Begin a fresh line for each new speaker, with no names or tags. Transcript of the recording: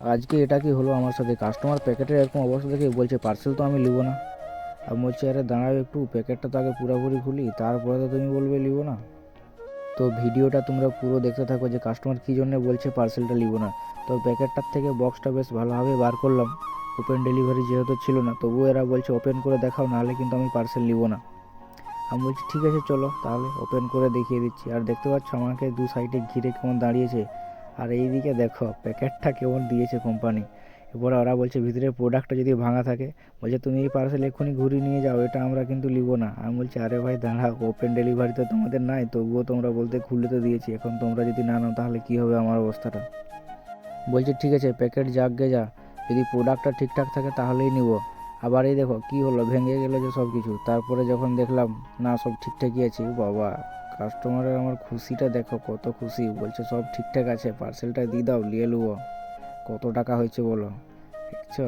আজকে এটা কি হলো আমার সাথে, কাস্টমার প্যাকেটের এরকম অবস্থা দেখে বলছে পার্সেল তো আমি নেবো না। আমি বলছি আরে দাঁড়াও একটু, প্যাকেটটা তো আগে পুরোপুরি খুলি, তারপরে তো তুমি বলবে নেবো না। তো ভিডিওটা তোমরা পুরো দেখতে থাকো যে কাস্টমার কী জন্য বলছে পার্সেলটা নেবো না। তো প্যাকেটটার থেকে বক্সটা বেশ ভালোভাবে বার করলাম, ওপেন ডেলিভারি যেহেতু ছিল না, তবুও এরা বলছে ওপেন করে দেখাও, নাহলে কিন্তু আমি পার্সেল নেবো না। আমি বলছি ঠিক আছে চলো তাহলে ওপেন করে দেখিয়ে দিচ্ছি। আর দেখতে পাচ্ছ আমাকে দু সাইডে ঘিরে কেমন দাঁড়িয়েছে, আর এইদিকে দেখো প্যাকেটটা কেমন দিয়েছে কোম্পানি। এরপরে ওরা বলছে ভিতরে প্রোডাক্টটা যদি ভাঙা থাকে, বলছে তুমি এই পার্সেল এক্ষুনি ঘুরিয়ে নিয়ে যাও, এটা আমরা কিন্তু নিব না। আমি বলছি আরে ভাই দাঁড়াও, ওপেন ডেলিভারি তো তোমাদের নাই, তবুও তোমরা বলতে খুলে তো দিয়েছি, এখন তোমরা যদি না নাও তাহলে কী হবে আমার অবস্থাটা। বলছে ঠিক আছে প্যাকেট যাকগে যা, যদি প্রোডাক্টটা ঠিকঠাক থাকে তাহলেই নিব। আবার এই দেখো কি হলো, ভেঙে গেলো যে সব কিছু। তারপরে যখন দেখলাম না সব ঠিকঠাকই আছে, বাবা কাস্টমারের আমার খুশিটা দেখো, কত খুশি, বলছে সব ঠিকঠাক আছে পার্সেলটা দিয়ে দাও নিয়ে নেবো। কত টাকা হয়েছে বলো, দেখছো।